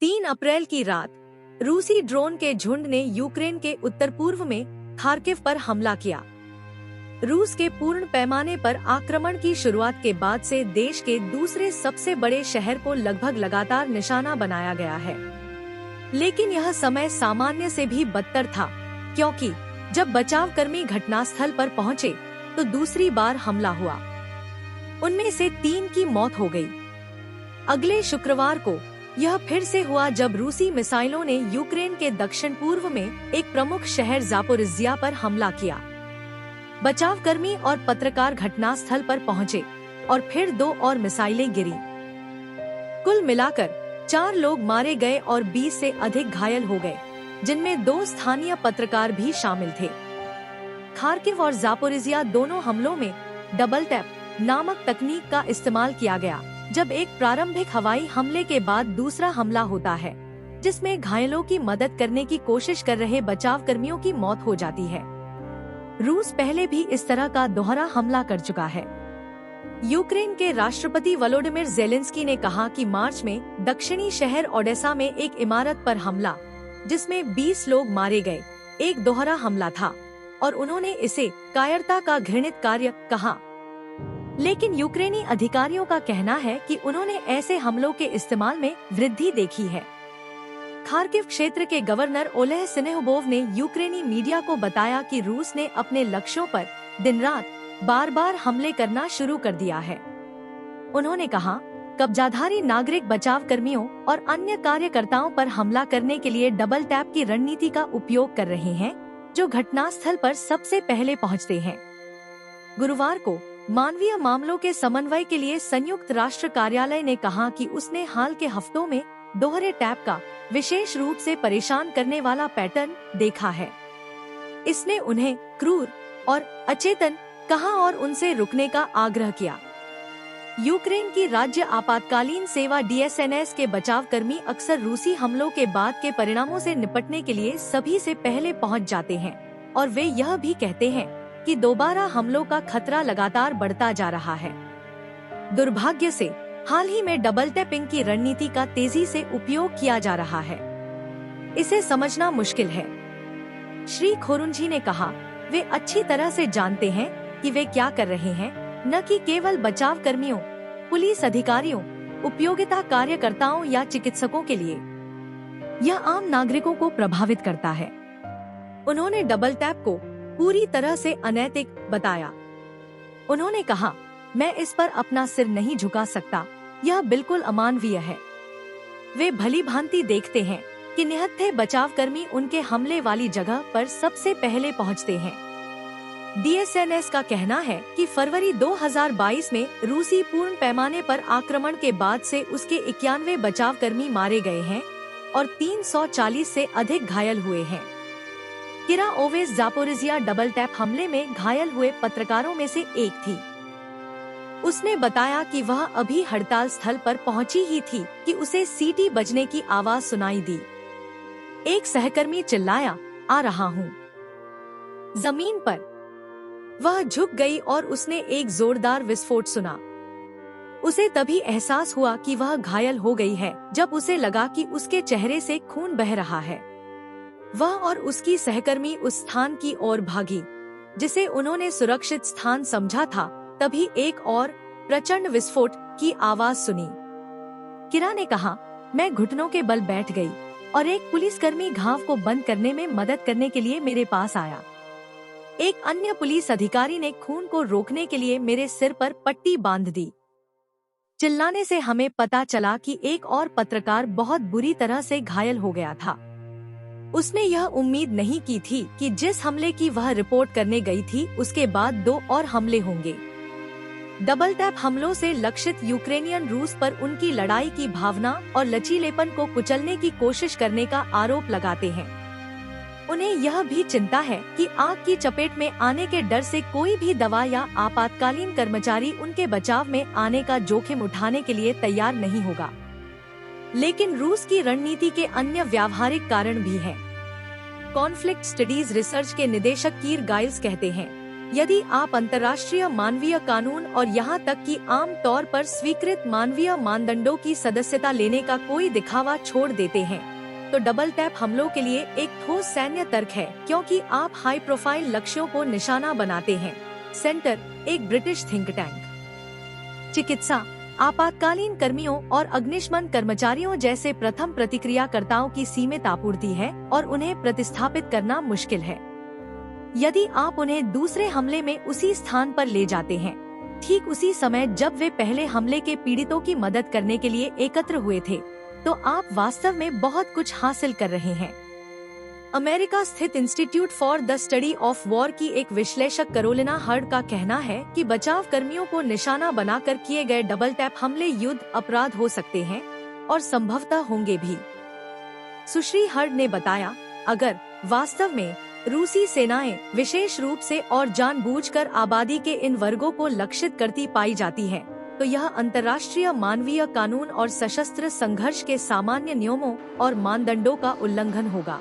3 अप्रैल की रात रूसी ड्रोन के झुंड ने यूक्रेन के उत्तर पूर्व में खार्किव पर हमला किया। रूस के पूर्ण पैमाने पर आक्रमण की शुरुआत के बाद से देश के दूसरे सबसे बड़े शहर को लगभग लगातार निशाना बनाया गया है। लेकिन यह समय सामान्य से भी बदतर था, क्योंकि जब बचावकर्मी घटनास्थल पर पहुंचे तो दूसरी बार हमला हुआ। उनमें से 3 की मौत हो गई। अगले शुक्रवार को यह फिर से हुआ जब रूसी मिसाइलों ने यूक्रेन के दक्षिण पूर्व में एक प्रमुख शहर जापोरिज्जिया पर हमला किया। बचावकर्मी और पत्रकार घटनास्थल पर पहुंचे और फिर 2 और मिसाइलें गिरी। कुल मिलाकर 4 लोग मारे गए और 20 से अधिक घायल हो गए, जिनमें 2 स्थानीय पत्रकार भी शामिल थे। खार्किव और जापोरिज्जिया दोनों हमलों में डबल टैप नामक तकनीक का इस्तेमाल किया गया, जब एक प्रारंभिक हवाई हमले के बाद दूसरा हमला होता है, जिसमें घायलों की मदद करने की कोशिश कर रहे बचावकर्मियों की मौत हो जाती है। रूस पहले भी इस तरह का दोहरा हमला कर चुका है। यूक्रेन के राष्ट्रपति वोलोडिमिर ज़ेलेंस्की ने कहा कि मार्च में दक्षिणी शहर ओडेसा में एक इमारत पर हमला, जिसमें 20 लोग मारे गए, एक दोहरा हमला था और उन्होंने इसे कायरता का घृणित कार्य कहा। लेकिन यूक्रेनी अधिकारियों का कहना है कि उन्होंने ऐसे हमलों के इस्तेमाल में वृद्धि देखी है। खार्किव क्षेत्र के गवर्नर ओलेह सिनेहोबोव ने यूक्रेनी मीडिया को बताया कि रूस ने अपने लक्ष्यों पर दिन रात बार-बार हमले करना शुरू कर दिया है। उन्होंने कहा, कब्जाधारी नागरिक बचाव कर्मियों और अन्य कार्यकर्ताओं पर हमला करने के लिए डबल टैप की रणनीति का उपयोग कर रहे हैं, जो घटनास्थल पर सबसे पहले पहुंचते हैं। गुरुवार को मानवीय मामलों के समन्वय के लिए संयुक्त राष्ट्र कार्यालय ने कहा कि उसने हाल के हफ्तों में दोहरे टैप का विशेष रूप से परेशान करने वाला पैटर्न देखा है। इसने उन्हें क्रूर और अचेतन कहा और उनसे रुकने का आग्रह किया। यूक्रेन की राज्य आपातकालीन सेवा DSNS के बचावकर्मी अक्सर रूसी हमलों के बाद के परिणामों से निपटने के लिए सभी से पहले पहुंच जाते हैं और वे यह भी कहते हैं कि दोबारा हमलों का खतरा लगातार बढ़ता जा रहा है। दुर्भाग्य से हाल ही में डबल टैपिंग की रणनीति का तेजी से उपयोग किया जा रहा है। इसे समझना मुश्किल है। श्री खोरुंझी ने कहा, वे अच्छी तरह से जानते हैं कि वे क्या कर रहे हैं, न कि केवल बचाव कर्मियों, पुलिस अधिकारियों, उपयोगिता कार्यकर्ताओं या चिकित्सकों के लिए। यह आम नागरिकों को प्रभावित करता है। उन्होंने डबल टैप को पूरी तरह से अनैतिक बताया। उन्होंने कहा, मैं इस पर अपना सिर नहीं झुका सकता, यह बिल्कुल अमानवीय है। वे भली भांति देखते हैं कि निहत्थे बचावकर्मी उनके हमले वाली जगह पर सबसे पहले पहुंचते हैं। DSNS का कहना है कि फरवरी 2022 में रूसी पूर्ण पैमाने पर आक्रमण के बाद से उसके 91 बचावकर्मी मारे गए हैं और 340 से अधिक घायल हुए हैं। किरा ओवेस जापोरिज्जिया डबल टैप हमले में घायल हुए पत्रकारों में से एक थी। उसने बताया कि वह अभी हड़ताल स्थल पर पहुंची ही थी कि उसे सीटी बजने की आवाज सुनाई दी। एक सहकर्मी चिल्लाया, आ रहा हूँ। जमीन पर वह झुक गई और उसने एक जोरदार विस्फोट सुना। उसे तभी एहसास हुआ कि वह घायल हो गई है जब उसे लगा कि उसके चेहरे से खून बह रहा है। वह और उसकी सहकर्मी उस स्थान की ओर भागी जिसे उन्होंने सुरक्षित स्थान समझा था। तभी एक और प्रचंड विस्फोट की आवाज सुनी। किरा ने कहा, मैं घुटनों के बल बैठ गई और एक पुलिसकर्मी घाव को बंद करने में मदद करने के लिए मेरे पास आया। एक अन्य पुलिस अधिकारी ने खून को रोकने के लिए मेरे सिर पर पट्टी बांध दी। चिल्लाने से हमें पता चला कि एक और पत्रकार बहुत बुरी तरह से घायल हो गया था। उसने यह उम्मीद नहीं की थी कि जिस हमले की वह रिपोर्ट करने गई थी उसके बाद 2 और हमले होंगे। डबल टैप हमलों से लक्षित यूक्रेनियन रूस पर उनकी लड़ाई की भावना और लचीलेपन को कुचलने की कोशिश करने का आरोप लगाते हैं। उन्हें यह भी चिंता है कि आग की चपेट में आने के डर से कोई भी दवा या आपातकालीन कर्मचारी उनके बचाव में आने का जोखिम उठाने के लिए तैयार नहीं होगा। लेकिन रूस की रणनीति के अन्य व्यावहारिक कारण भी हैं। कॉन्फ्लिक्ट स्टडीज रिसर्च के निदेशक कीर गाइल्स कहते हैं, यदि आप अंतर्राष्ट्रीय मानवीय कानून और यहाँ तक कि आम तौर पर स्वीकृत मानवीय मानदंडों की सदस्यता लेने का कोई दिखावा छोड़ देते हैं, तो डबल टैप हमलों के लिए एक ठोस सैन्य तर्क है, क्योंकि आप हाई प्रोफाइल लक्ष्यों को निशाना बनाते हैं। सेंटर, एक ब्रिटिश थिंक टैंक। चिकित्सा, आपातकालीन कर्मियों और अग्निशमन कर्मचारियों जैसे प्रथम प्रतिक्रियाकर्ताओं की सीमित आपूर्ति है और उन्हें प्रतिस्थापित करना मुश्किल है। यदि आप उन्हें दूसरे हमले में उसी स्थान पर ले जाते हैं, ठीक उसी समय जब वे पहले हमले के पीड़ितों की मदद करने के लिए एकत्र हुए थे, तो आप वास्तव में बहुत कुछ हासिल कर रहे हैं। अमेरिका स्थित institute for the study of war की एक विश्लेषक कैरोलिना हर्ड का कहना है कि बचाव कर्मियों को निशाना बनाकर किए गए डबल टैप हमले युद्ध अपराध हो सकते हैं और संभवतः होंगे भी। सुश्री हर्ड ने बताया, अगर वास्तव में रूसी सेनाएं विशेष रूप से और जानबूझकर आबादी के इन वर्गों को लक्षित करती पाई जाती हैं, तो यह अंतर्राष्ट्रीय मानवीय कानून और सशस्त्र संघर्ष के सामान्य नियमों और मानदंडों का उल्लंघन होगा।